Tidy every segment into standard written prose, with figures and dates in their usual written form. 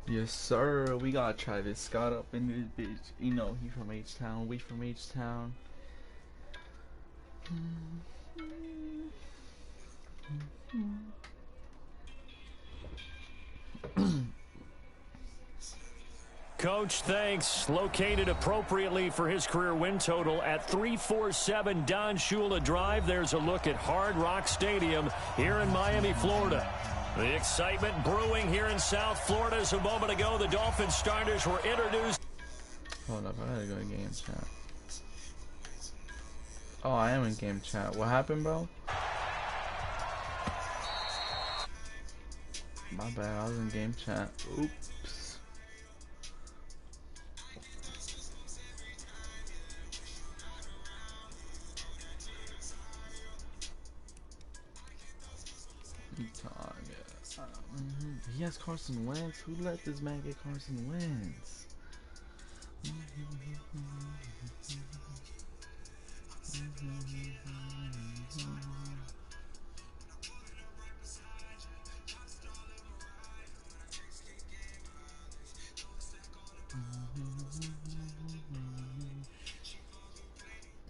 Yes, sir. We got Travis Scott up in this bitch. You know, he from H-Town. We from H-Town. Coach, thanks. Located appropriately for his career win total at 347 Don Shula Drive. There's a look at Hard Rock Stadium here in Miami, Florida. The excitement brewing here in South Florida as a moment ago the Dolphins starters were introduced. Hold up, I gotta go to game chat. Oh, I am in game chat. What happened, bro? My bad, I was in game chat. Oops. He has Carson Wentz. Who let this man get Carson Wentz?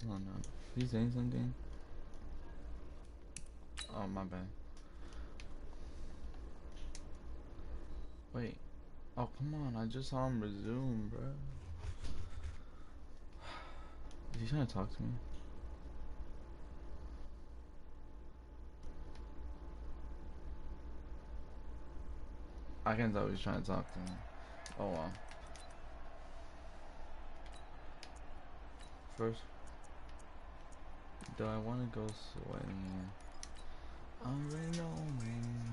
Oh no. He's saying something? Oh, my bad. Wait. Oh, come on. I just saw him resume, bro. Is he trying to talk to me? I can tell he's trying to talk to me. Oh, wow. First, do I want to go sweating? I really know, man.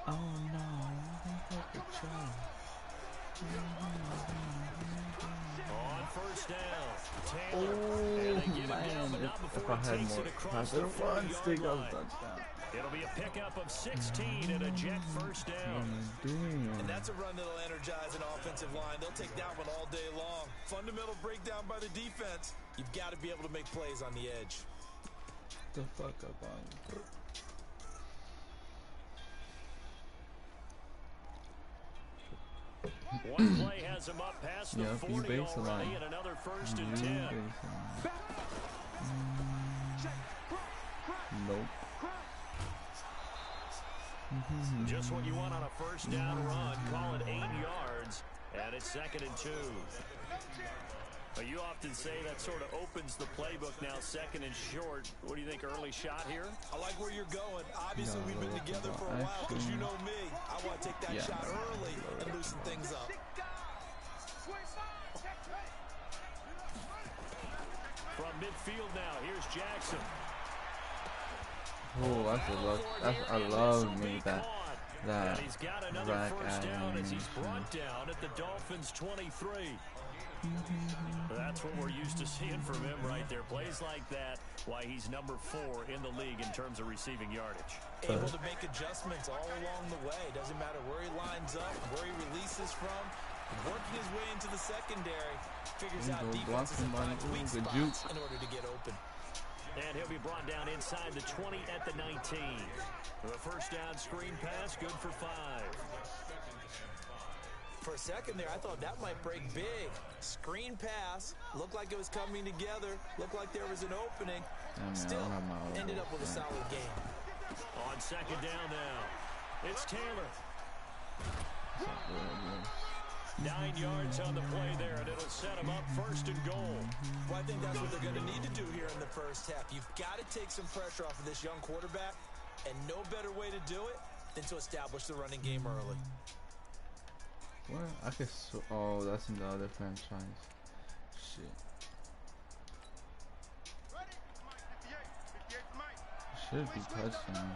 Oh no, I think I could try. On first down, Oh man, if I had more faster run, stick up touchdown. It'll be a pickup of 16 and a jet first down. And that's a run that'll energize an offensive line. They'll take that one all day long. Fundamental breakdown by the defense. You've got to be able to make plays on the edge. The fuck up on. One play has him up past the 40 already, and another first and 10. Nope. Just what you want on a first down run. Call it 8 yards, and it's 2nd and 2. But you often say that sort of opens the playbook now, 2nd and short. What do you think, early shot here? I like where you're going. Obviously, we've been together for a while, because you know me. I want to take that shot early and loosen things up. From midfield now, here's Jackson. Oh, that's a look. I love me that he's got another first down as he's brought down at the Dolphins 23. That's what we're used to seeing from him right there. Plays like that, why he's number 4 in the league in terms of receiving yardage. Able to make adjustments all along the way. Doesn't matter where he lines up, where he releases from. Working his way into the secondary. Figures out defenses and finds weak spots in order to get open. And he'll be brought down inside the 20 at the 19. The first down screen pass, good for 5. For a second there, I thought that might break big. Screen pass, looked like it was coming together, looked like there was an opening. Still, ended up with a solid game. On 2nd down now, it's Taylor. 9 yards on the play there, and it'll set him up 1st and goal. Well, I think that's what they're going to need to do here in the first half. You've got to take some pressure off of this young quarterback, and no better way to do it than to establish the running game early. What? I could. Oh, that's in the other franchise. Shit. Should be touchdown.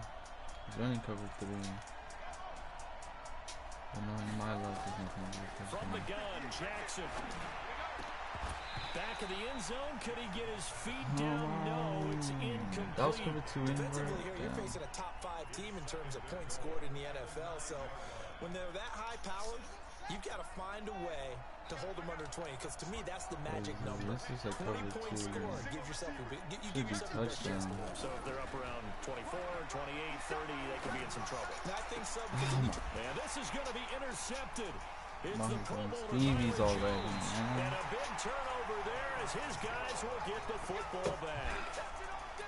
He's running cover 3. But no, my luck isn't going to be touchdown. From the gun, Jackson. Back of the end zone. Could he get his feet down? No, it's incomplete. That was cover 2 in. Defensively here, you're facing a top 5 team in terms of points scored in the NFL. So when they're that high-powered, you've got to find a way to hold them under 20, because to me, that's the magic number. This is a 20 points scored gives yourself a big, you give yourself a best chance to win. So if they're up around 24, 28, 30, they could be in some trouble. And I think so, because and this is going to be intercepted. It's My the Pro Bowler Stevie's already, and a big turnover there as his guys will get the football back.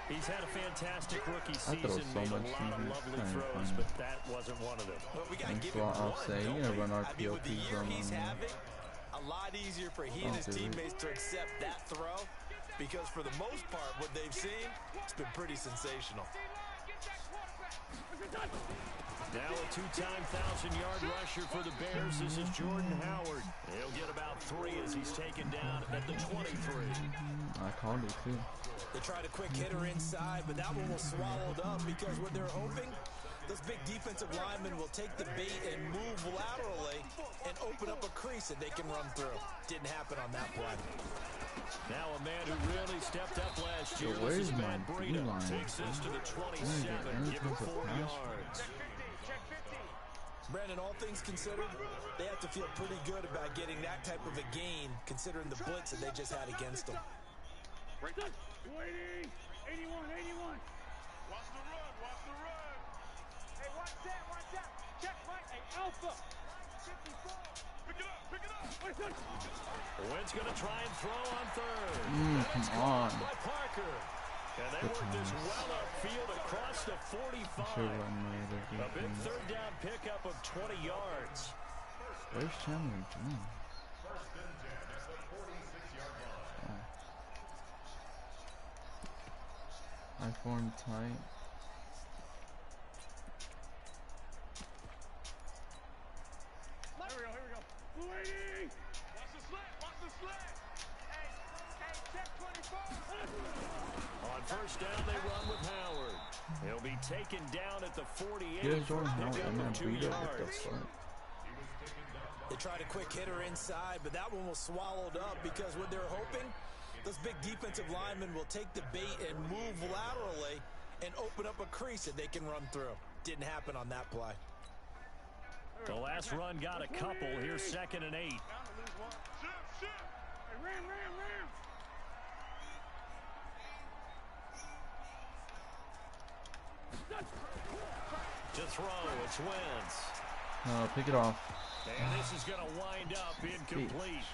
He's had a fantastic rookie season, so made a much lot of lovely throws, but that wasn't one of them. But we got to give him one, I'll say, you know, run our I mean, with the PLPs year on he's him. having, a lot easier for he and his teammates to accept that throw, because for the most part, what they've seen, it's been pretty sensational. Now a two-time 1,000-yard rusher for the Bears. This is Jordan Howard. He'll get about 3 as he's taken down at the 23. I called it too. They tried a quick hitter inside, but that one was swallowed up, because what they're hoping, those big defensive linemen will take the bait and move laterally and open up a crease that they can run through. Didn't happen on that play. Now a man who really stepped up last year. So This is where's Matt my Breida. D-line? Takes this to the 27. Give him 4 yards. Brandon, all things considered, they have to feel pretty good about getting that type of a gain, considering the blitz that they just had against them. 280, 81, 81. Watch the run, watch the run. Hey, watch that. Check Mike. Hey, Alpha. 54. Pick it up. Wentz going to try and throw on third. Come on. By Parker. And they work this well upfield across the 45. A big third down pickup of 20 yards. Where's Chandler? I formed tight. Here we go. 280. Watch the slant. Hey, check 24. On first down, they run with Howard. He'll be taken down at the 48. Yeah, Jordan Howard and that 2 Breida. What the yards. fuck? They tried a quick hitter inside, but that one was swallowed up, because what they're hoping, those big defensive linemen will take the bait and move laterally and open up a crease that they can run through. Didn't happen on that play. The last run got a couple. Here's 2nd and 8. Shift. Hey, ram. To throw, it's Wentz. Pick it off. And this is going to wind up incomplete.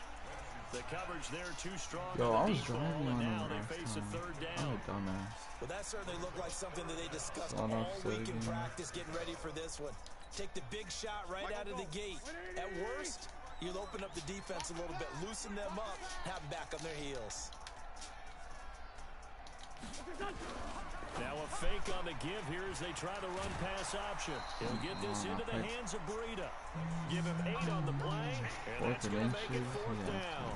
The coverage there too strong. Yo, I on the was deep ball, driving and on now him they last face a time. third I'm down. a dumbass. Well, that certainly looked like something that they discussed It's on all offset week in again. practice, getting ready for this one. Take the big shot right out of the gate. At worst, you'll open up the defense a little bit, loosen them up, have them back on their heels. Now a fake on the give here as they try the run pass option. He'll get this into the hands of Breida. Give him 8 on the play, and that's going to make it 4th down.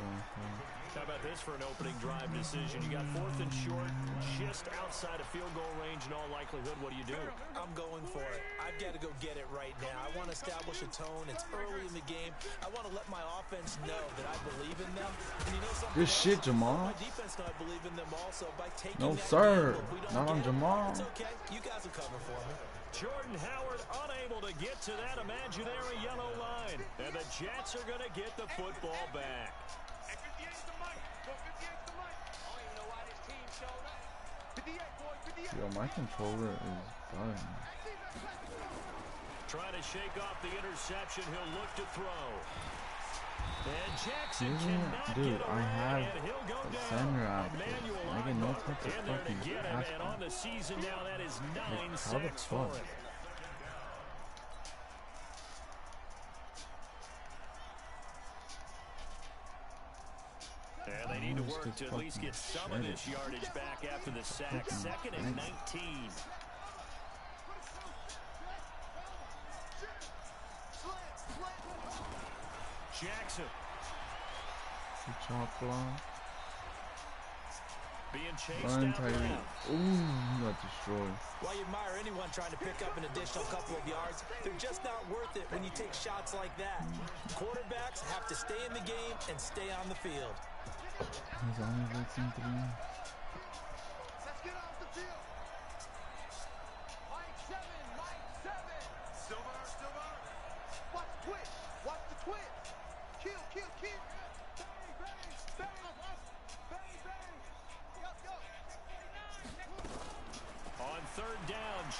How about this for an opening drive decision? You got 4th and short, just outside of field goal range in all likelihood. What do you do? I'm going for it. I've got to go get it right now. I want to establish a tone. It's early in the game. I want to let my offense know that I believe in them. And you know something? Good shit, Jamal. My defense know I believe in them also by taking No, that sir. gamble. If we don't Not on get it, Jamal. it's okay. You guys will cover for me. Jordan Howard unable to get to that imaginary yellow line. And the Jets are going to get the football back. Hey, 58's the mic. Go 58's the mic. I don't even know why this team showed up. 58, boy, 58. Yo, my controller is done. Trying to shake off the interception. He'll look to throw. And Jackson Yeah, cannot dude, get I away, have and he'll go a down. center out there. Emmanuel I get no Ogbah type of in there to fucking get him, pass and on the season now, that is 9 how the sacks for fuck? him. And they need to work to at least get some of this yardage back after the sack. 2nd and 19. Jackson Good job, bro. being chased Run, out Tyree. left. Ooh, you got destroyed. While you admire anyone trying to pick up an additional couple of yards, they're just not worth it when you take shots like that. Quarterbacks have to stay in the game and stay on the field. He's only blitzing 3. Let's get off the field. Mike 7, Mike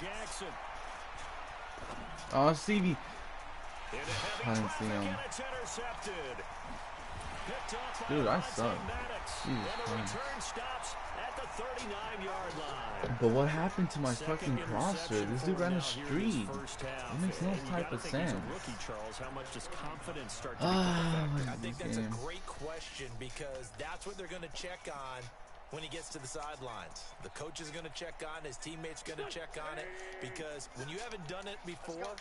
Jackson. Oh, Stevie. I didn't see him. Dude, I suck. But what happened to my fucking crosser? This dude ran a streak. That makes no type of sense. I think that's a great question because that's what they're going to check on when he gets to the sidelines. The coach is going to check on, his teammates going to check on it, because when you haven't done it before,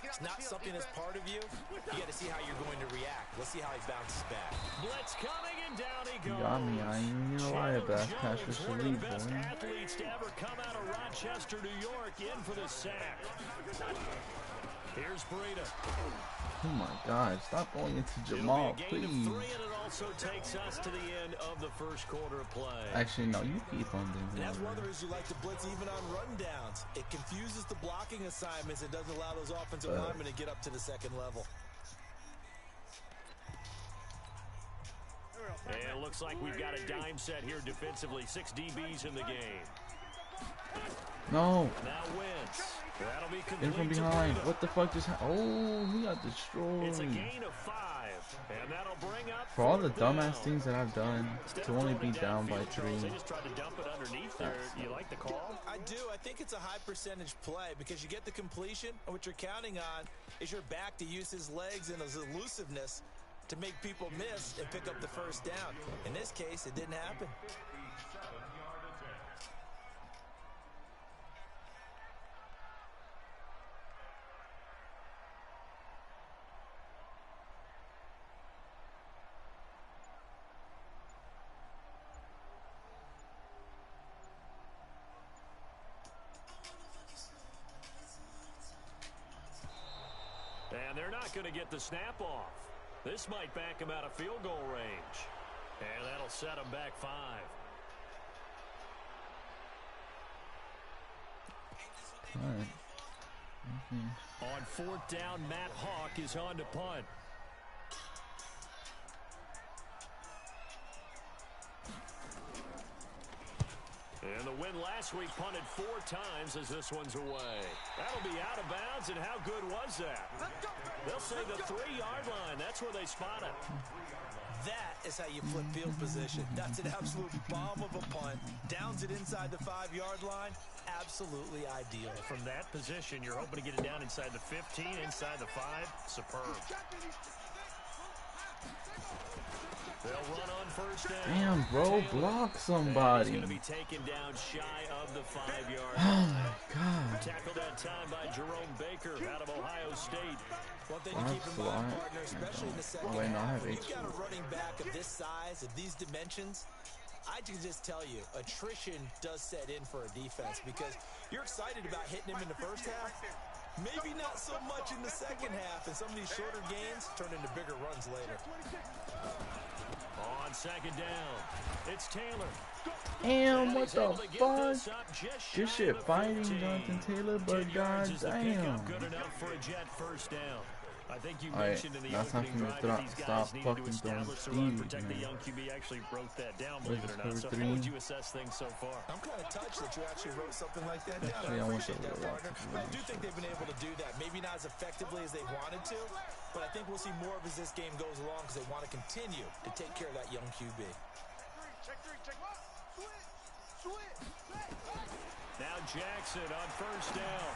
it's not something that's part of you. You got to see how you're going to react. Let's see how he bounces back. Blitz coming and down he goes. You got me. I ain't even gonna lie about that. Pass was One of elite, the best boy. athletes to ever come out of Rochester, New York, in for the sack. Here's Breida. Oh my God! Stop going into Jamal, please. And it also takes us to the end of the first quarter of play. Actually, no. You keep on doing And that. that's one of the reasons you like to blitz even on rundowns. It confuses the blocking assignments. It doesn't allow those offensive linemen to get up to the second level. And it looks like we've got a dime set here defensively. 6 DBs in the game. No. Now Wentz. That'll be complete. In from behind. What the fuck just happened? Oh, he got destroyed. It's a gain of 5. And that'll bring up For all the down. dumbass things that I've done to only be down by 3. They just tried to dump it underneath there. You like the call? I do. I think it's a high percentage play because you get the completion, and what you're counting on is your back to use his legs and his elusiveness to make people miss and pick up the first down. In this case, it didn't happen. And they're not going to get the snap off. This might back him out of field goal range. And that'll set him back 5. All right. On 4th down, Matt Hawk is on to punt. And the win last week punted 4 times as this one's away. That'll be out of bounds, and how good was that? They'll say the 3-yard line. That's where they spot it. That is how you flip field position. That's an absolute bomb of a punt. Downs it inside the 5-yard line. Absolutely ideal. From that position, you're hoping to get it down inside the 15, inside the 5. Superb. They'll run on first down. Damn, bro, block somebody. He's going to be taken down shy of the 5-yard Oh line. my God. Tackled that time by Jerome Baker out of Ohio State. One thing to keep in mind, partner, especially in the second half, when you've got a running back of this size, of these dimensions, I can just tell you, attrition does set in for a defense because you're excited about hitting him in the first half. Maybe not so much in the second half, and some of these shorter gains turn into bigger runs later. On second down, it's Taylor. Damn, what the fuck? Good shit fighting, Jonathan Taylor, but god damn. Good enough for a Jet first down. I think you Alright, mentioned in the now it's time opening for me to drive that these guys stop needed to fucking establish the throwing run, protect the Stevie, young QB. Actually wrote that down, This believe is it or not. So cover how would 3. you assess things so far? I'm kind of touched that you actually wrote something like that down. Actually, I I want appreciate to that, write partner. I do think they've been able to do that. Maybe not as effectively as they wanted to, but I think we'll see more of as this game goes along because they want to continue to take care of that young QB. Now Jackson on first down.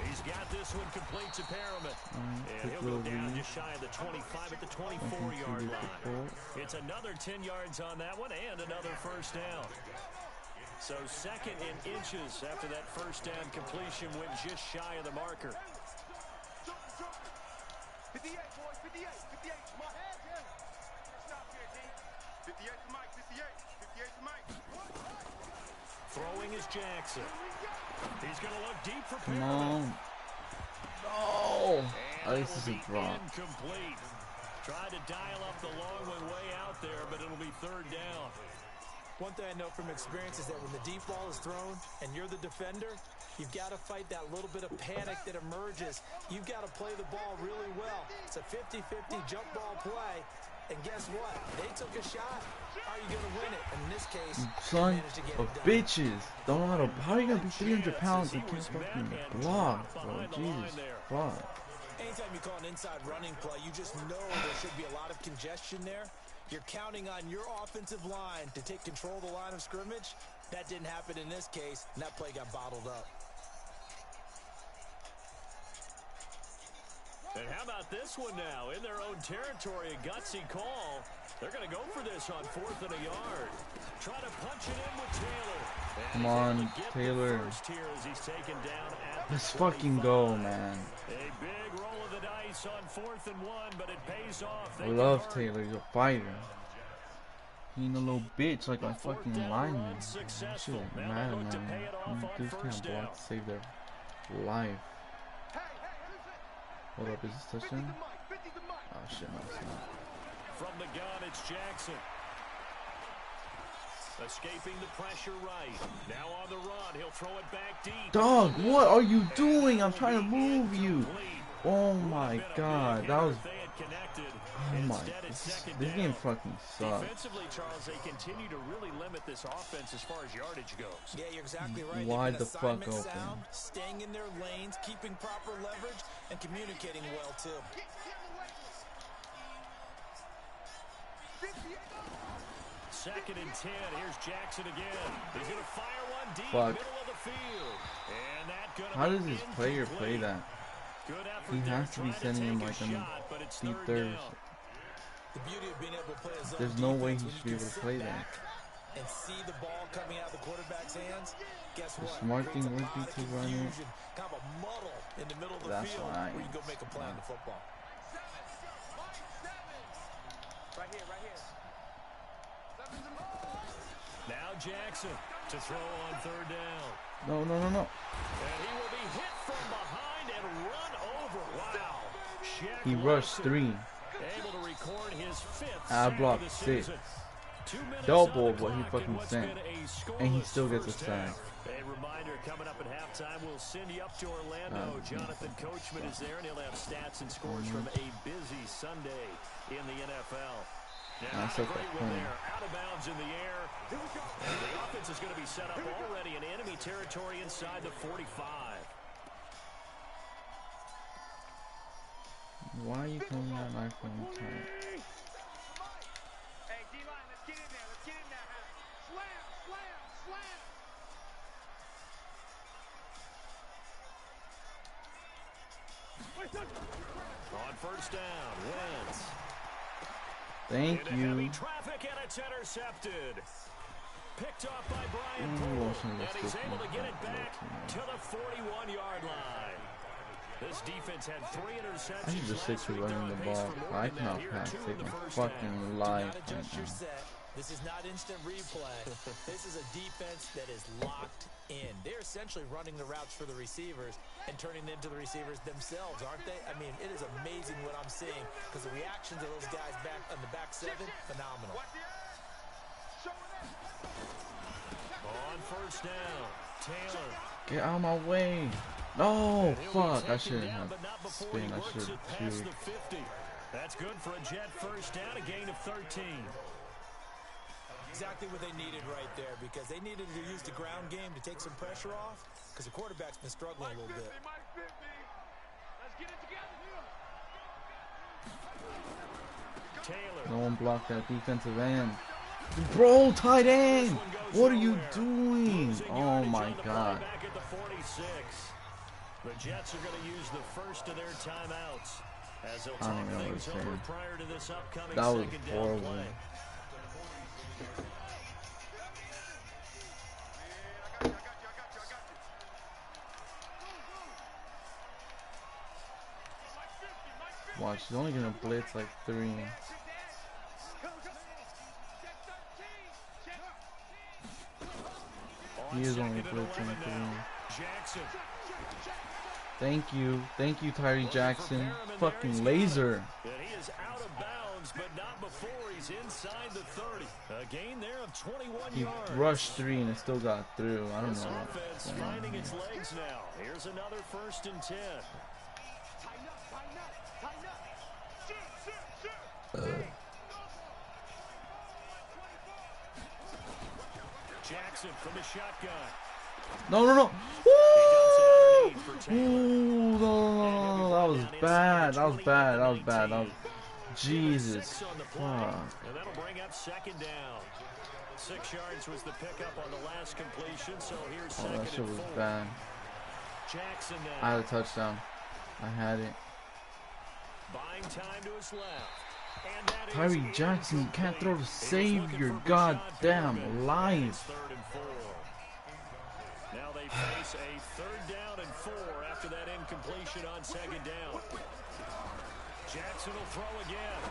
He's got this one complete to Perriman. And he'll go down just shy of the 25 at the 24-yard line. It's another 10 yards on that one and another first down. So second in inches after that first down completion went just shy of the marker. 58, boys, 58, 58 to Mike. Stop here, D. 58 to Mike, 58, 58 to Mike. Throwing is Jackson. He's going to look deep for Come Perriman. on. No. At least it's a drop. Incomplete. Tried to dial up the long one way out there, but it'll be third down. One thing I know from experience is that when the deep ball is thrown and you're the defender, you've got to fight that little bit of panic that emerges. You've got to play the ball really well. It's a 50-50 jump ball play, And guess what? They took a shot. Are you going to win it? And in this case, Son of bitches. Don't know how to. How are you going to be 300 pounds and can't fucking block, bro? Jesus fuck. Anytime you call an inside running play, you just know there should be a lot of congestion there. You're counting on your offensive line to take control of the line of scrimmage. That didn't happen in this case, and that play got bottled up. And how about this one now? In their own territory, a gutsy call. They're going to go for this on 4th and a yard. Try to punch it in with Taylor. Come on, Taylor. Let's fucking go, man. A big roll of the dice on 4th and 1, but it pays off. I love Taylor. He's a fighter. He ain't a little bitch like my fucking lineman. Shit, Madden, man. Dudes can't block to save their life. Hold up, is this touchdown? Oh shit, no, it's not. From the gun, it's Jackson. Escaping the pressure right. Now on the run, he'll throw it back deep. Dog, what are you doing? I'm trying to move you. Oh my god, that was... Oh my, this game fucking sucks. Defensively, Charles, they continue to really limit this offense as far as yardage goes. Yeah, you're exactly right. Wide the fuck open. Sound, staying in their lanes, keeping proper leverage, and communicating well too. 2nd and 10. Here's Jackson again. He's going to fire one deep, Fuck. middle of the field. And that gonna How does this player play that? He has to be sending him like on deep thirds. The beauty of being able to play his own There's no way he defense, should be able to play that. And see the ball coming out of the quarterback's hands. Guess The what? smart thing would be to run it. Kind of a muddle in the middle of the That's field why I where you go make a play on the football. Right here, right here. Now Jackson to throw on 3rd down. No. And he will be hit from behind and run over. Wow. He rushed 3. Able to record his 5th I sack blocked of the 6. season. 2 minutes Double on the what he clock fucking in what's sent. been a scoreless And he still gets a first sack. half. A reminder coming up at halftime, we'll send you up to Orlando. Jonathan Coachman is there, and he'll have stats and scores from a busy Sunday in the NFL. Now, That's a great good one point. there. Out of bounds in the air. And the offense is going to be set up already in enemy territory inside the 45. Why are you coming out my phone time? Hey, D-line, let's get in there. Let's get in there, man. Slam, slam, slam. On 1st down, Wentz. Thank Into heavy you. traffic, and it's intercepted. Picked off by Brian Ooh, Poole, Washington and he's State able to get it defense. back to the 41-yard line. This defense had 3 interceptions. I should just stick last to week. running They're on the pace ball. for more I than that cannot here, pass. 2 in Take the my first fucking half. Do life not right adjust your now. set. This is not instant replay. This is a defense that is locked in. They're essentially running the routes for the receivers and turning them into the receivers themselves, aren't they? I mean, it is amazing what I'm seeing because the reactions of those guys back on the back 7, phenomenal. On 1st down, Taylor. Get out of my way. No, And he'll be fuck. I taken shouldn't down, have but not before he spin. I works should it past shoot. the 50. That's good for a Jet 1st down, a gain of 13. Exactly what they needed right there because they needed to use the ground game to take some pressure off because the quarterback's been struggling a little bit. Let's get it together. Taylor. No one blocked that defensive end. Bro, tight end. What are you doing? Oh my god. Back at the 46. The Jets are going to use the first of their timeouts as they'll I don't talk know what things to over say. prior to this upcoming That was second down horrible. play. Watch, he's only gonna blitz like 3. He is only blitzing 3. Jackson. Thank you, Tyree Jackson. Fucking laser. And he is out of bounds, but not before he's inside the 30. A gain there of 21 He yards. rushed 3 and it still got through. I don't This know. offense finding its legs now. Here's another 1st and 10. Jackson from the shotgun. No, no, no. Woo! Ooh, no, that was bad. That was bad. That was bad. That was Jesus. Fuck. And that'll bring up second down. 6 yards was the pickup on the last completion, so here's second That shit and was 4. bad. Jackson now. I had a touchdown. I had it. Buying time to his left. And that is Tyree Jackson, you can't throw to save your goddamn life. 3rd and 4. Now they face a 3rd down and 4 after that incompletion on 2nd down. Jackson will throw again.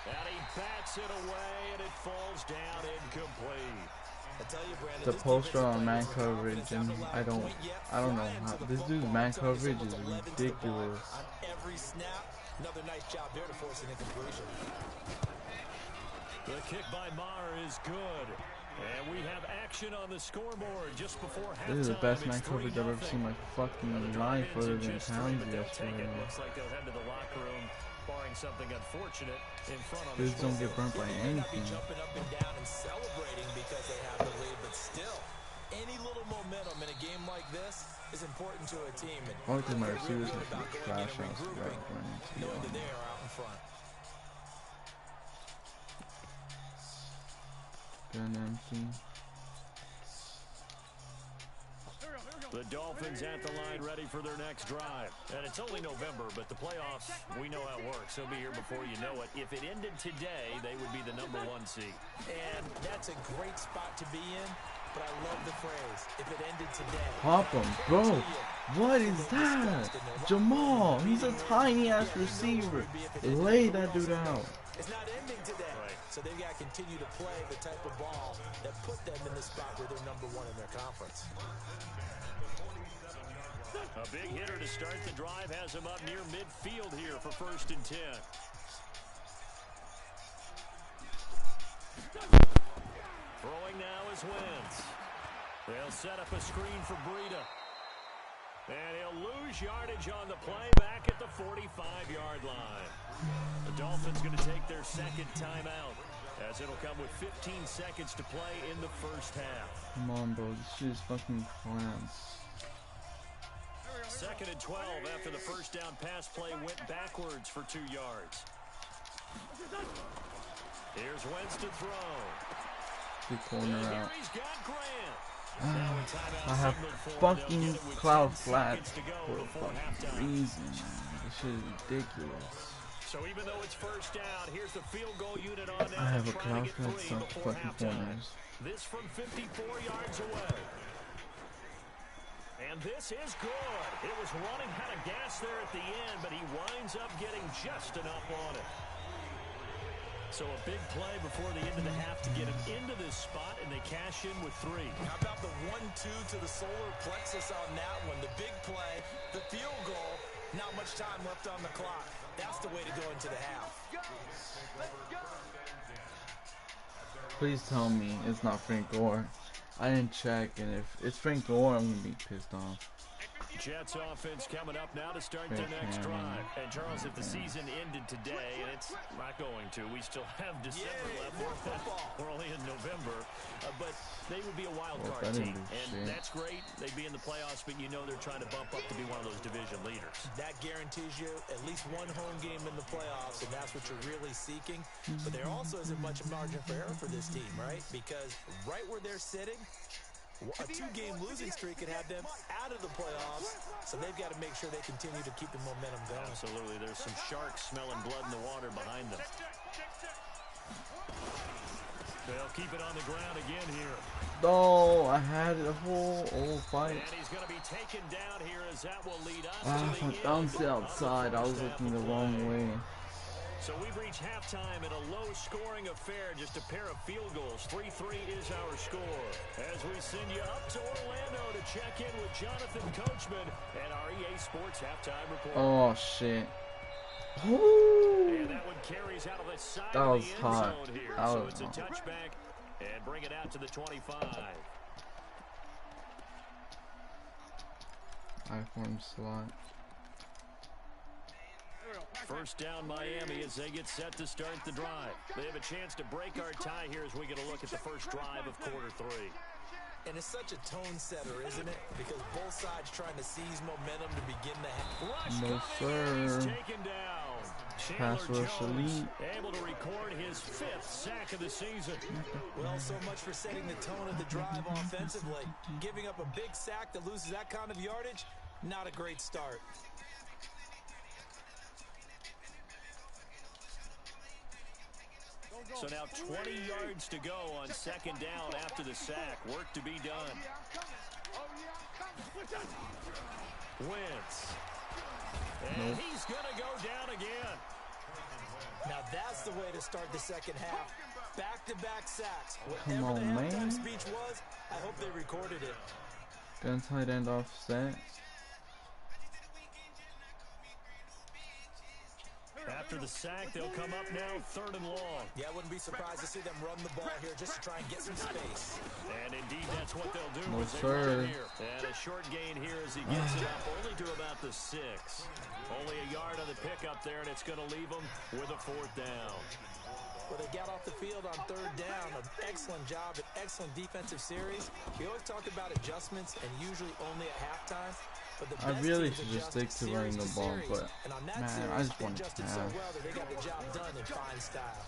And he bats it away, and it falls down incomplete. I tell you, Brandon, The poster on man coverage, and I don't know how this dude's man coverage is ridiculous. On every snap, another nice job there to force an incompletion. The kick by Maher is good. And we have action on the scoreboard just before halftime. This is the best man coverage I've ever seen in my fucking life, other than Towns yesterday. Looks like they'll head to the locker room, barring something unfortunate in front on Dudes don't get burnt by anything. Jumping up and down and celebrating because they have the lead, but still, any little momentum in a game like this is important to a team. Probably because my receivers are trash ass right knowing that they are out in front. Gun empty. The Dolphins at the line ready for their next drive. And it's only November, but the playoffs, we know how it works. They'll be here before you know it. If it ended today, they would be the #1 seed. And that's a great spot to be in, but I love the phrase, if it ended today. Pop him, bro. What is that? Jamal, he's a tiny ass receiver. Lay that dude out. It's not ending today. Right. So they've got to continue to play the type of ball that put them in the spot where they're #1 in their conference. A big hitter to start the drive has him up near midfield here for 1st and 10. Throwing now is Wentz. They'll set up a screen for Breida. And he'll lose yardage on the play back at the 45-yard line. The Dolphins going to take their second timeout, as it'll come with 15 seconds to play in the first half. Come on, bro. This shit is fucking clamps. 2nd and 12 after the first down pass play went backwards for 2 yards. Here's Wentz to throw. Good corner out. He's got Grant. I have fucking cloud flat for a fucking reason. This shit is ridiculous. So even though it's first down, here's the field goal unit on now. I have a cloud flat some fucking corners. This from 54 yards away. And this is good. It was running out of gas there at the end, but he winds up getting just enough on it. So a big play before the end of the half to get him into this spot, and they cash in with 3. How about the 1-2 to the solar plexus on that one? The big play, the field goal, not much time left on the clock. That's the way to go into the half. Please tell me it's not Frank Gore. I didn't check, and if it's Frank Gore, I'm gonna be pissed off. Jets offense coming up now to start their next drive. And Charles, if the season ended today, and it's not going to, we still have December left. We're only in November, but they would be a wild card team, and that's great. They'd be in the playoffs, but you know they're trying to bump up to be one of those division leaders. That guarantees you at least one home game in the playoffs, and that's what you're really seeking. But there also isn't much margin for error for this team, right? Because right where they're sitting, a 2-game losing streak could have them out of the playoffs, so they've got to make sure they continue to keep the momentum going. Absolutely. There's some sharks smelling blood in the water behind them. They'll keep it on the ground again here. No, I had a whole fight. And he's going to be taken down here as that will lead us to the bounced outside. I was looking the wrong way. So we've reached halftime in a low-scoring affair, just a pair of field goals. 3-3 is our score. As we send you up to Orlando to check in with Jonathan Coachman and our EA Sports Halftime Report. Oh, shit. Ooh. And that one carries out of the side that was of the end hot. zone here. That so was it's a touchback and bring it out to the 25. iPhone slot. First down Miami as they get set to start the drive. They have a chance to break our tie here as we get a look at the first drive of quarter 3. And it's such a tone setter, isn't it? Because both sides trying to seize momentum to begin the half. No, sir. Taken down. Pass rush elite. Able to record his 5th sack of the season. Well, so much for setting the tone of the drive offensively. Giving up a big sack that loses that kind of yardage, not a great start. So now 20 yards to go on second down after the sack. Work to be done. Wentz. And he's going to go down again. Now that's the way to start the second half. Back-to-back sacks. Come Whatever on, the halftime man. speech was, I hope they recorded it. Gun tight end offset. After the sack, they'll come up now 3rd and long. Yeah, I wouldn't be surprised to see them run the ball here just to try and get some space. And indeed, that's what they'll do. No, as they sir. run here. And a short gain here as he gets it up only to about the 6. Only a yard on the pickup there, and it's going to leave them with a 4th down. Well, they got off the field on 3rd down. An excellent job, an excellent defensive series. We always talk about adjustments, and usually only at halftime. But the I best really teams should just adjust stick to running the ball, series. but And on that man, series, I just they want to adjusted so pass. well that they got the job done in fine style.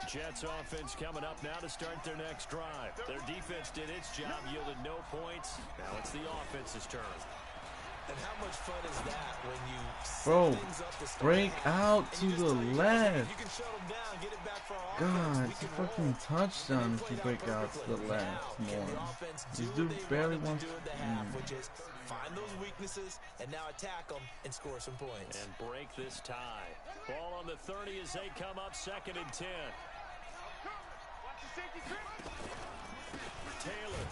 Jets offense coming up now to start their next drive. Their defense did its job, yielded no points. Now it's the offense's turn. And how much fun is that when you Bro, set things up to start break the half, out and to you just the tell your guys, left. You can shut them down, get it back for our God, offense. it's a We can fucking roll. touchdown And if they you played break out to perfectly. the left Now, can more. the offense do This what dude they barely wanted wants to do at the half, which is find those weaknesses and now attack them and score some points. And break this tie. Ball on the 30 as they come up 2nd and 10. Taylor.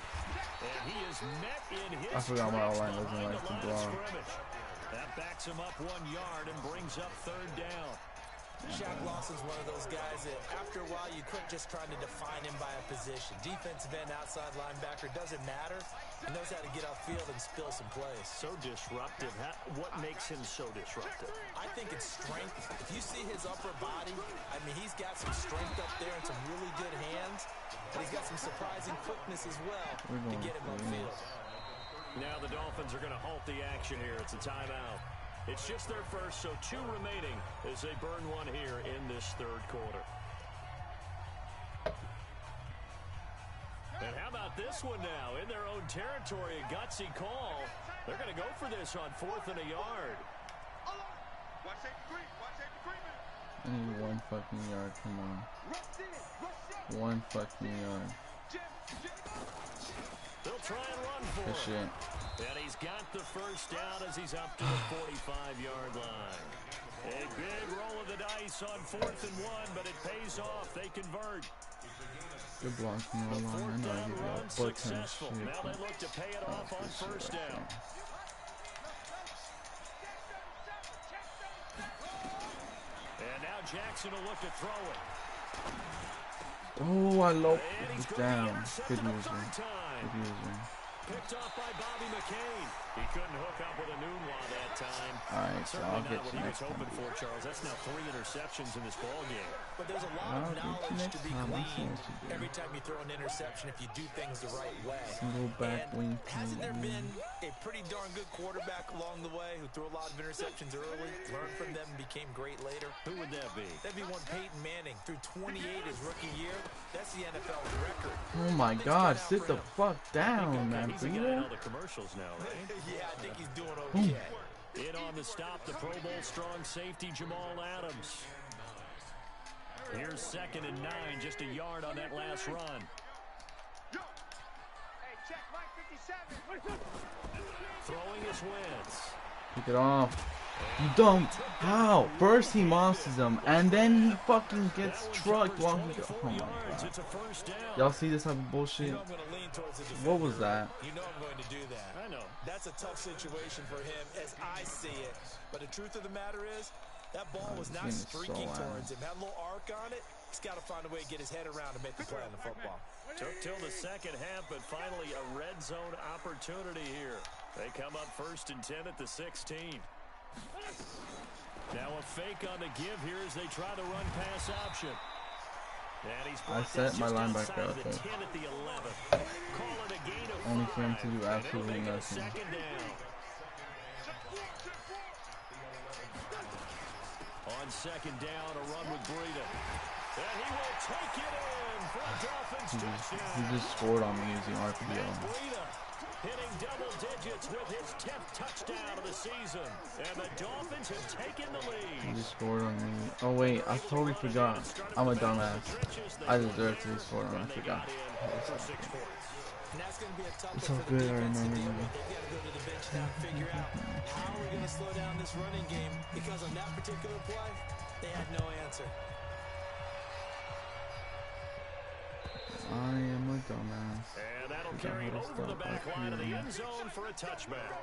And he is met in his I forgot my tracks line doesn't behind like the to line of block. scrimmage. That backs him up 1 yard and brings up 3rd down. Shaq Lawson's one of those guys that after a while you quit just trying to define him by a position. Defensive end, outside linebacker, doesn't matter. He knows how to get upfield and spill some plays. So disruptive. What makes him so disruptive? I think it's strength. If you see his upper body, I mean, he's got some strength up there and some really good hands. And he's got some surprising quickness as well to get him upfield. Now the Dolphins are going to halt the action here. It's a timeout. It's just their first, so 2 remaining as they burn 1 here in this 3rd quarter. And how about this one now? In their own territory, a gutsy call. They're going to go for this on 4th and a yard. I need 1 fucking yard, come on. 1 fucking yard. They'll try and run for Good it. shit. And he's got the first down as he's up to the 45-yard line. A big roll of the dice on 4th and 1, but it pays off. They convert. Good blocking all line. I know I give you a butt ton of Successful. shit. Now they look to pay it off on Good shit 1st right down. there. And now Jackson will look to throw it. Oh, I love And he's it. going to Down. intercept Good it a news, man. 3rd time. Good news, man. Picked off by Bobby McCain. He couldn't hook up with a Nunwa that time. Alright, so Certainly I'll get not what you he was next hoping time. for, Charles. That's now 3 interceptions in this ball game. But there's a lot I'll of get you knowledge next to be time. I see gleaned what you do. every time you throw an interception if you do things the right way. Single back wing. Hasn't there been a pretty darn good quarterback along the way who threw a lot of interceptions early, learned from them, and became great later? Who would that be? That'd be one Peyton Manning. Threw 28 his rookie year. That's the NFL record. Oh my god, sit the fuck down, man. He's getting all Bro. the commercials now, right? Yeah, I think he's doing okay. In on the stop, the Pro Bowl strong safety Jamal Adams. Here's 2nd and 9, just a yard on that last run. Hey, check Mike 57. Throwing his Wentz. Pick it off. You don't. How? First he mosses him, and then he fucking gets trucked while he. Oh my god. It's a 1st down. Y'all see this type of bullshit? I'm going to lean towards the defender. What was that? You know I'm going to do that. I know. That's a tough situation for him as I see it. But the truth of the matter is, that ball was not streaking towards him. Had a little arc on it. He's got to find a way to get his head around to make the play on the football. Took till the second half, but finally a red zone opportunity here. They come up 1st and 10 at the 16. Now a fake on the give here as they try the run pass option. And he's I set my linebacker out there. Only for him to do absolutely nothing. On 2nd down, a run with Breida. And he will take it in for a Dolphins touchdown. He just scored on me using RPO. Hitting double digits with his 10th touchdown of the season. And the Dolphins have taken the lead. He just scored on me. Oh wait, I totally forgot. I'm a dumbass. I deserve to be scored on. I forgot. And that's going to be a tough it's so one for good, the I defense to remember. deal with. They've got to go to the bench now and figure out how are we going to slow down this running game, because on that particular play, they had no answer. I am a dumbass. And that'll carry over the back line of the end zone for a touchback.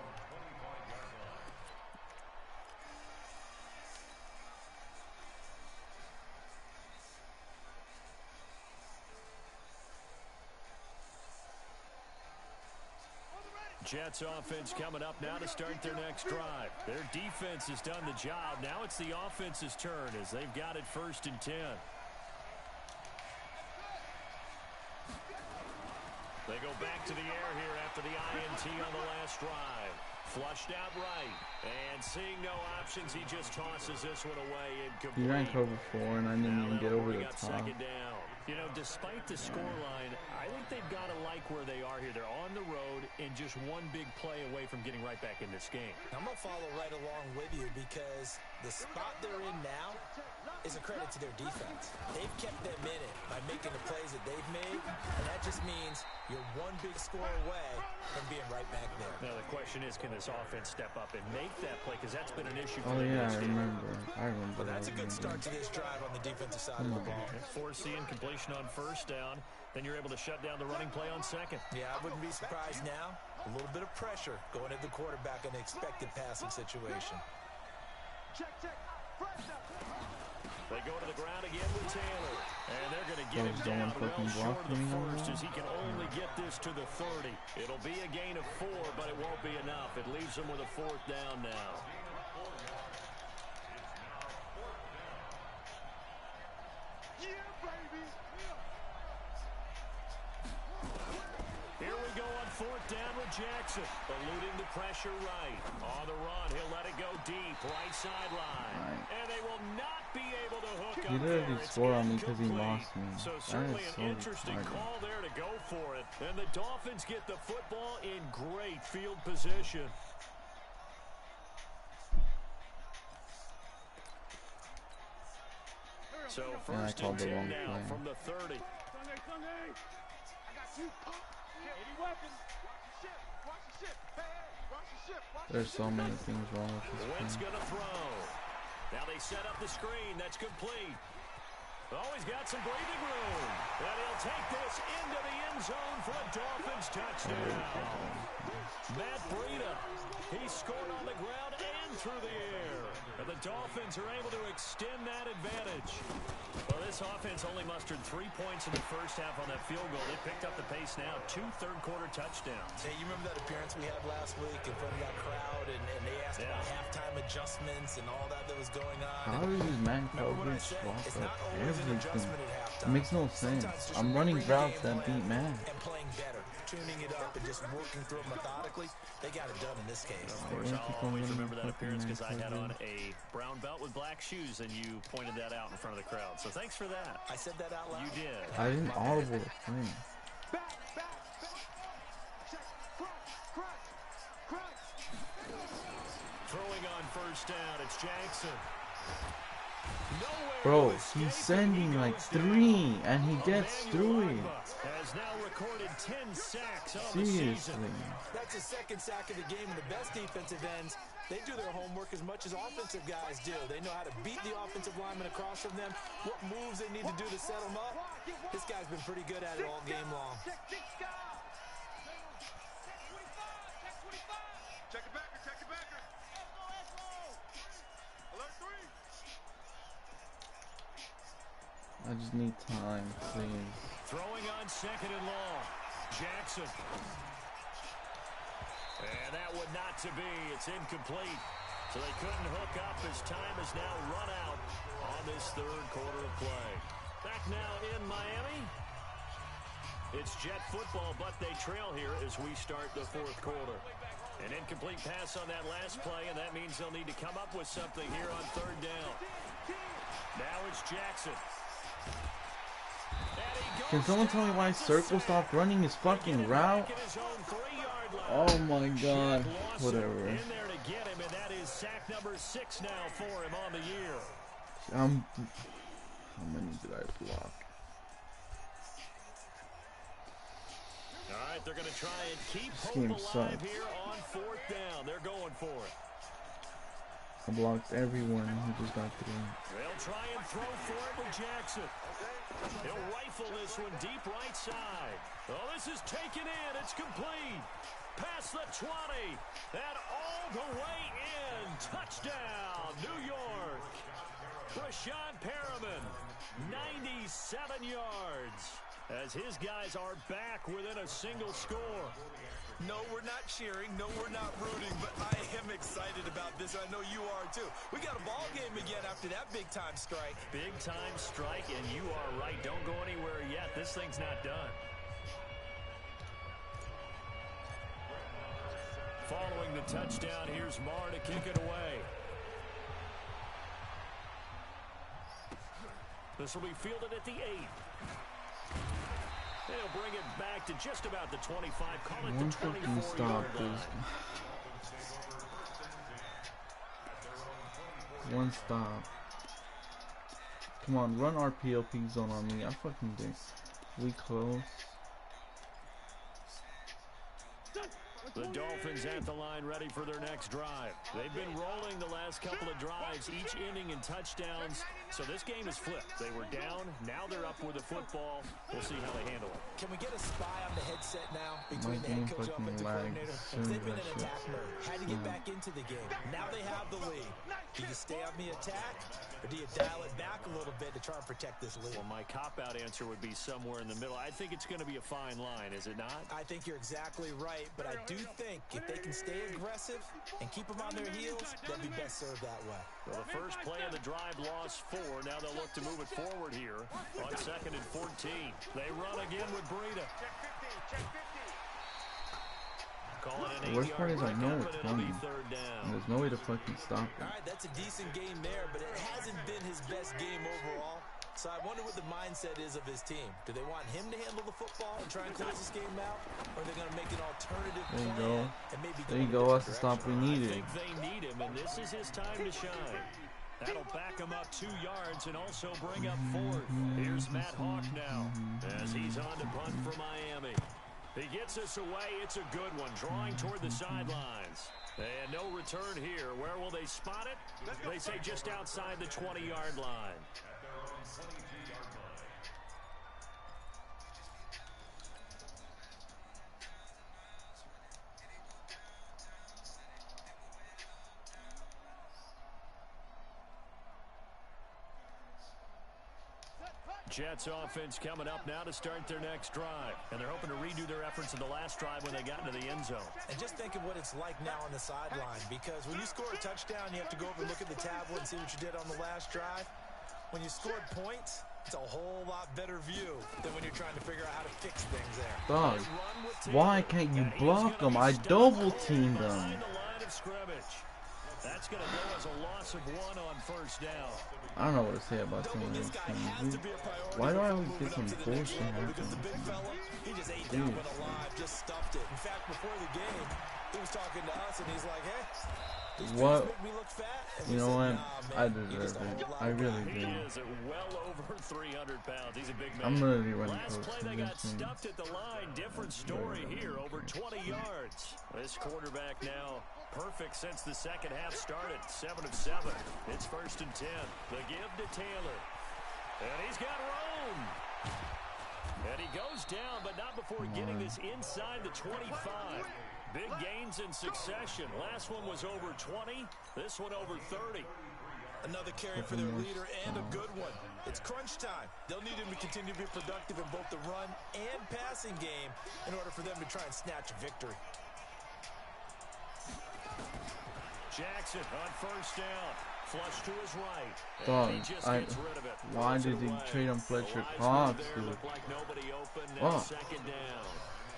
Jets offense coming up now to start their next drive. Their defense has done the job. Now it's the offense's turn as they've got it 1st and 10. They go back to the air here after the INT on the last drive. Flushed out right. And seeing no options, he just tosses this one away incomplete. He ran cover 4 and I didn't even get over the top. 2nd down. You know, despite the scoreline, I think they've got to like where they are here. They're on the road and just one big play away from getting right back in this game. I'm going to follow right along with you because the spot they're in now is a credit to their defense. They've kept them in it by making the plays that they've made, and that just means you're one big score away from being right back there. Now the question is, can this offense step up and make that play? Because that's been an issue for Oh them. Yeah, I remember. That's a good start to this drive on the defensive side of the ball. Forcing completion on 1st down, then you're able to shut down the running play on 2nd. Yeah, I wouldn't be surprised now. A little bit of pressure going at the quarterback in the expected passing situation. They go to the ground again with Taylor. And they're going to get him down well short of the first as he can only get this to the 30. It'll be a gain of 4, but it won't be enough. It leaves them with a 4th down now. Here we go on 4th down with Jackson. Eluding the pressure right. On the run, he'll let it go deep. Right sideline. And they will not be able to hook He up literally there. scored on me because he lost me. So That certainly is an so interesting retarded. call there to go for it. And the Dolphins get the football in great field position. So 1st and 10 now from the 30. Sunday. I got you. Any weapons? Watch the ship. Watch the ship. Hey, watch the ship. There's so many things wrong with this Wentz game. gonna throw. Now they set up the screen. That's complete. Oh, he's got some breathing room. And he'll take this into the end zone for a Dolphins touchdown. Matt Breida, he scored on the ground and through the air. And the Dolphins are able to extend that advantage. Well, this offense only mustered 3 points in the first half on that field goal. They picked up the pace now. 2 third-quarter touchdowns. Hey, you remember that appearance we had last week in front of that crowd, and they asked about halftime adjustments and all that was going on. How is this man coverage swap up everything? It makes no sense. I'm running routes that beat man. And playing better, tuning it up and just working through it methodically. They got it done in this case. Of course, I'll always remember that appearance because I had on a brown belt with black shoes, and you pointed that out in front of the crowd. So thanks for that. I said that out loud. You did. I didn't audible the thing. Throwing on 1st down, it's Jackson. Bro, he's sending like 3 and he gets through it. Has now recorded 10 sacks on Seriously. the season. That's his 2nd sack of the game, and the best defensive ends, they do their homework as much as offensive guys do. They know how to beat the offensive lineman across from them, what moves they need to do to set them up. This guy's been pretty good at it all game long. just need time, please. Throwing on second and long. Jackson. And that would not to be. It's incomplete. So they couldn't hook up as time has now run out on this third quarter of play. Back now in Miami. It's Jet football, but they trail here as we start the fourth quarter. An incomplete pass on that last play, and that means they'll need to come up with something here on third down. Now it's Jackson. Can someone tell me why Circle stopped running his fucking route? Oh my god. Whatever. In there to get him, and that is sack number 6 now for him on the year. How many did I block? All right, they're going to try and keep This hope game alive sucks. here on fourth down. They're going for it. I blocked everyone who just got through. They'll try and throw for it to Jackson. He'll rifle this one deep right side. Oh, this is taken in. It's complete. Past the 20. And all the way in. Touchdown, New York. Rashawn Perriman, 97 yards. As his guys are back within a single score. No, we're not cheering. No, we're not rooting. But I am excited about this. I know you are, too. We got a ball game again after that big-time strike. Big-time strike, and you are right. Don't go anywhere yet. This thing's not done. Following the touchdown, here's Marr to kick it away. This will be fielded at the 8. They'll bring it back to just about the 25. Call it the 24-yard line. One stop. Come on, run RPOP zone on me. I fucking think we close. The Dolphins at the line, ready for their next drive. They've been rolling the last couple of drives, each inning in touchdowns. So this game is flipped. They were down, now they're up with the football. We'll see how they handle it. Can we get a spy on the headset now between the head coach and offensive coordinator? They've been in attack mode. Had to get back into the game. Now they have the lead. Do you stay on the attack, or do you dial it back a little bit to try and protect this lead? Well, my cop-out answer would be somewhere in the middle. I think it's going to be a fine line, is it not? I think you're exactly right, but I do think if they can stay aggressive and keep them on their heels, they'll be best served that way. Well, the first play of the drive lost 4. Now they'll look to move it forward here on 2nd and 14. They run again with Breida. The worst part is I know it's coming. There's no way to fucking stop it. All right, that's a decent game there, but it hasn't been his best game overall. So I wonder what the mindset is of his team. Do they want him to handle the football and try and close this game out? Or are they going to make an alternative plan and maybe there you go. That's the stop we needed. I think they need him, and this is his time to shine. That'll back him up 2 yards and also bring up 4th. Here's Matt Hawk now as he's on to punt for Miami. He gets us away. It's a good one, drawing toward the sidelines. And no return here. Where will they spot it? They say just outside the 20-yard line. Jets offense coming up now to start their next drive. And they're hoping to redo their efforts in the last drive when they got into the end zone. And just think of what it's like now on the sideline, because when you score a touchdown, you have to go over and look at the tablet and see what you did on the last drive. When you scored points, it's a whole lot better view than when you're trying to figure out how to fix things there. Dog, why can't you block them? I double teamed them. That's going to go as a loss of 1 on first down. I don't know what to say about some of these things. Why do I always get some bullshit happening? He just ate that one alive, just stuffed it. In fact, before the game, he was talking to us, and he's like, hey, what? make me look fat. And you know said, what? nah, I deserve it. I really do. He is well over 300 pounds. He's a big man. I'm literally running Last close play, to they got this stuffed at the line. Different story here, over 20 yards. This quarterback now perfect since the second half started. 7 of 7. It's 1st and 10. The give to Taylor. And he's got room. And he goes down, but not before getting this inside the 25. Big gains in succession. Last one was over 20. This one over 30. Another carry for their leader and a good one. It's crunch time. They'll need him to continue to be productive in both the run and passing game in order for them to try and snatch a victory. Jackson on first down. Flush to his right. Dog, He just gets rid of it. why did he trade him Fletcher Cox, dude? Like nobody open. Wow. Second down.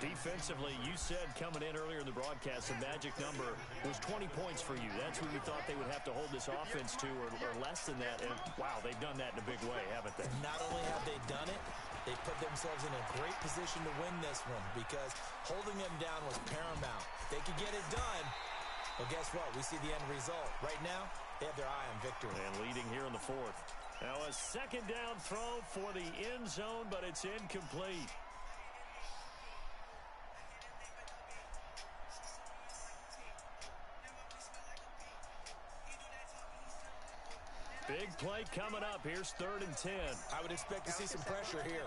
Defensively, you said coming in earlier in the broadcast, the magic number was 20 points for you. That's what you thought they would have to hold this offense to, or less than that. And wow, they've done that in a big way, haven't they? Not only have they done it, they put themselves in a great position to win this one because holding them down was paramount. If they could get it done, well, guess what? We see the end result. Right now, they have their eye on victory. And leading here in the fourth. Now a second down throw for the end zone, but it's incomplete. Big play coming up. Here's 3rd and 10. I would expect to see some pressure here.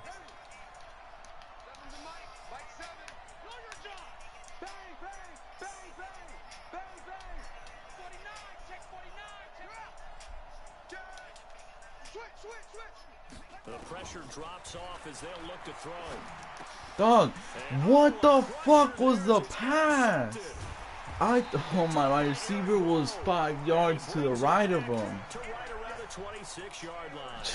The pressure drops off as they'll look to throw. Dog, what the fuck was the pass? Oh my receiver was 5 yards to the right of him. To right around the 26-yard line.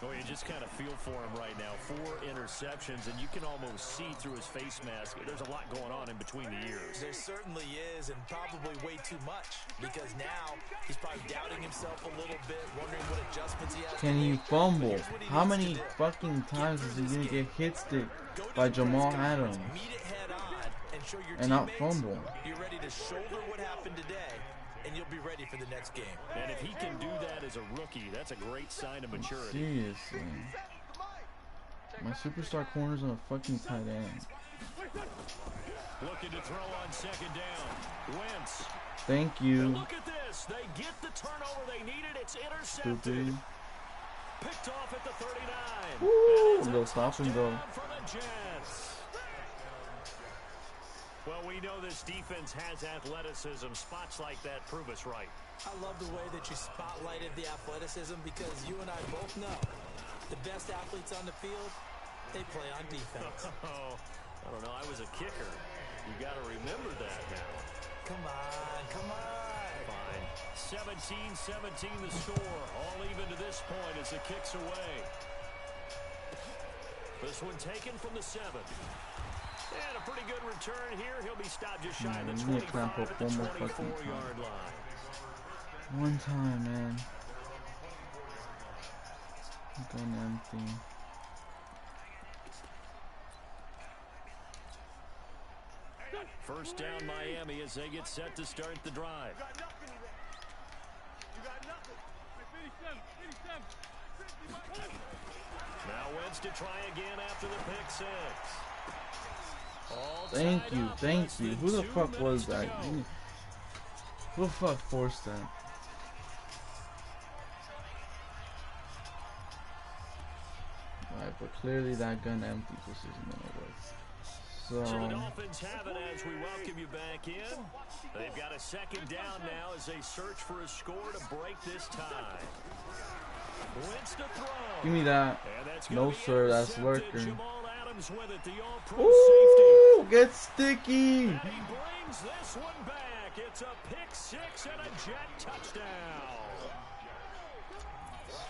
Well, you just kind of feel for him right now. 4 interceptions, and you can almost see through his face mask. There's a lot going on in between the ears. There certainly is, and probably way too much, because now he's probably doubting himself a little bit, wondering what adjustments he has. Can he fumble? How many fucking times is he gonna get hit stick by Jamal Adams Meet it head on and show your and not teammates fumble? you're ready to shoulder what happened today, and you'll be ready for the next game. And if he can do that as a rookie, that's a great sign of maturity. Seriously. My superstar corner's on a fucking tight end. Looking to throw on second down. Wentz. Thank And you. look at this. They get the turnover they needed. It's intercepted. Stupid. Picked off at the 39. Woo! They'll stop him though. For the Jets. Well, we know this defense has athleticism. Spots like that prove us right. I love the way that you spotlighted the athleticism because you and I both know the best athletes on the field, they play on defense. Oh, I don't know. I was a kicker. You got to remember that now. Come on, come on. Fine. 17-17 the score. All even to this point as the kick's away. This one taken from the 7. And a pretty good return here. He'll be stopped just shy of the 25 at the 24-yard line. One time, man. Gun empty. First down Miami as they get set to start the drive. Now Wentz to try again after the pick 6. Thank you, thank you. Who the fuck was that? Who the fuck forced that? Alright, but clearly that gun empty just isn't gonna work. So the Dolphins have it as we welcome you back in. They've got a second down now as they search for a score to break this tie. Wentz to throw. Give me that. No sir, that's lurker. Jamal Adams with it, the all-pro Ooh, safety. get sticky. And he brings this one back. It's a pick 6 and a Jet touchdown.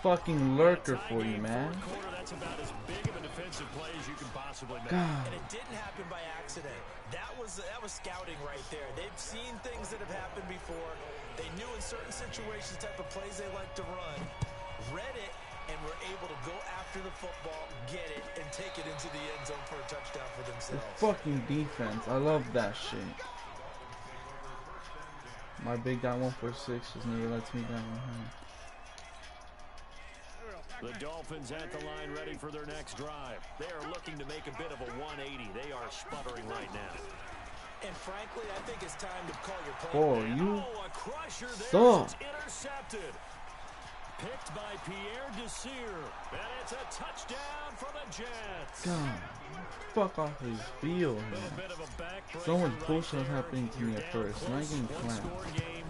Fucking lurker for you, man. That's about as big of a defensive play as you can possibly make. God. And it didn't happen by accident. That was scouting right there. They've seen things that have happened before. They knew in certain situations type of plays they like to run. Read it and were able to go after the football, get it, and take it into the end zone for a touchdown for themselves. The fucking defense. I love that shit. My big guy 146 just never lets me down. The Dolphins at the line ready for their next drive. They are looking to make a bit of a 180. They are sputtering right now. And frankly, I think it's time to call your play. Oh, you a crusher there. suck. It's intercepted. Picked by Pierre Desir. And it's a touchdown for the Jets. God, fuck off his field, man. So much bullshit was happening to me at first. Now I'm getting clapped.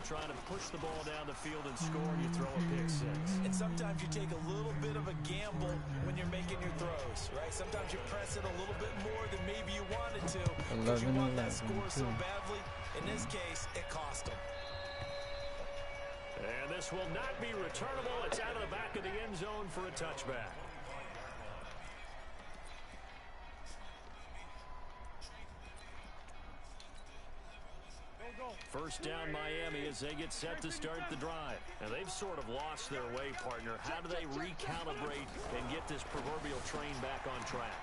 trying to push the ball down the field and score, and you throw a pick six. And sometimes you take a little bit of a gamble when you're making your throws, right? Sometimes you press it a little bit more than maybe you wanted to because you want that score so badly. In this case, it cost them. And this will not be returnable. It's out of the back of the end zone for a touchback. First down Miami as they get set to start the drive. And they've sort of lost their way, partner. How do they recalibrate and get this proverbial train back on track?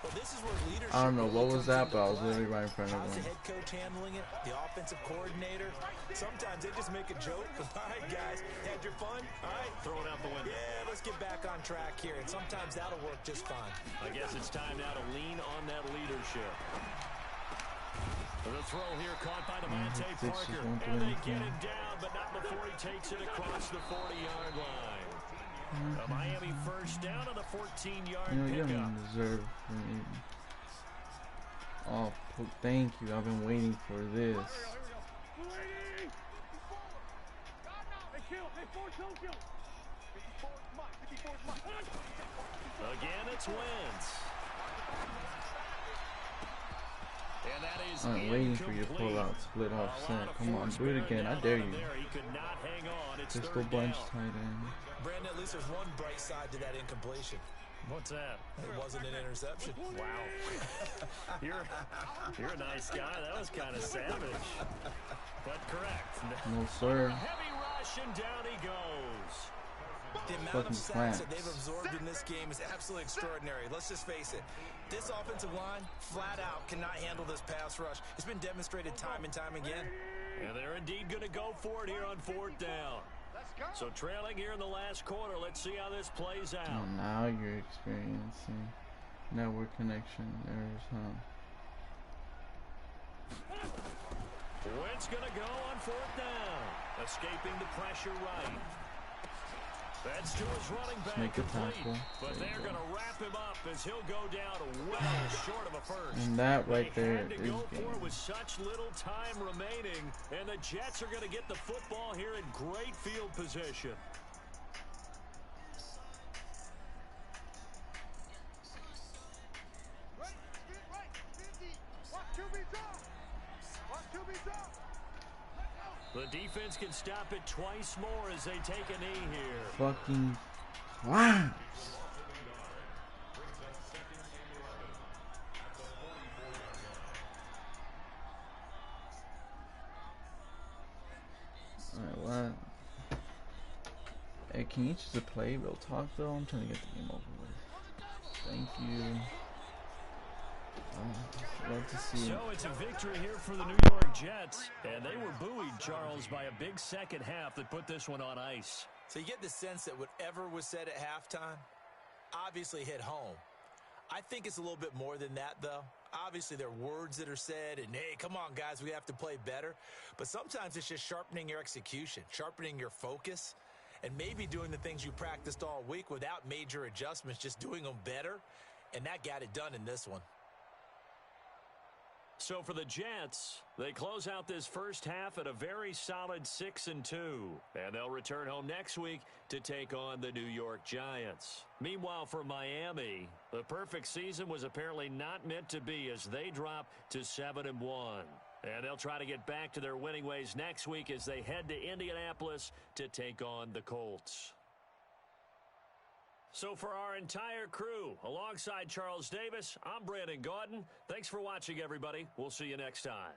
Well, this is where leadership. I don't know what was that, but I was literally right in front of How's the him. head coach handling it? The offensive coordinator? Sometimes they just make a joke. All right, guys, had your fun? All right, throw it out the window. Yeah, let's get back on track here. And sometimes that'll work just fine. I guess it's time now to lean on that leadership. The throw here caught by Devontae Parker. And they get him down, but not before he takes it across the 40-yard line. A Miami first down on the 14-yard You pickup. don't deserve me. Oh, thank you. I've been waiting for this. Again, it's Wentz. And that is I'm waiting for you to pull out split offset. Come on, do it again. I dare you. He could not hang on. It's Pistol bunch tight end. Brandon, at least there's one bright side to that incompletion. What's that? It wasn't an interception. Wow. You're a nice guy. That was kind of savage. But correct. No, sir. Heavy rush, and down he goes. The amount of sacks that they've absorbed in this game is absolutely extraordinary. Let's just face it. This offensive line, flat out, cannot handle this pass rush. It's been demonstrated time and time again. And they're indeed going to go for it here on fourth down. So trailing here in the last quarter. Let's see how this plays out. Oh, now you're experiencing network connection errors, huh? Wentz going to go on fourth down. Escaping the pressure right. That's to his running back. Make a complete, tackle. but they're going to wrap him up as he'll go down well short of a first. And that right they there had to is go game. for it with such little time remaining, and the Jets are going to get the football here in great field position. The defense can stop it twice more as they take a knee here. Fucking wow. Alright, what? Hey, can you just play real talk though? I'm trying to get the game over with. Thank you. Love to see So it. it's a victory here for the New York Jets, and they were buoyed, Charles, by a big second half that put this one on ice. So you get the sense that whatever was said at halftime obviously hit home. I think it's a little bit more than that, though. Obviously, there are words that are said, and, hey, come on, guys, we have to play better. But sometimes it's just sharpening your execution, sharpening your focus, and maybe doing the things you practiced all week without major adjustments, just doing them better, and that got it done in this one. So for the Jets, they close out this first half at a very solid 6-2. And they'll return home next week to take on the New York Giants. Meanwhile, for Miami, the perfect season was apparently not meant to be as they drop to 7-1. And they'll try to get back to their winning ways next week as they head to Indianapolis to take on the Colts. So for our entire crew, alongside Charles Davis, I'm Brandon Gotw. Thanks for watching, everybody. We'll see you next time.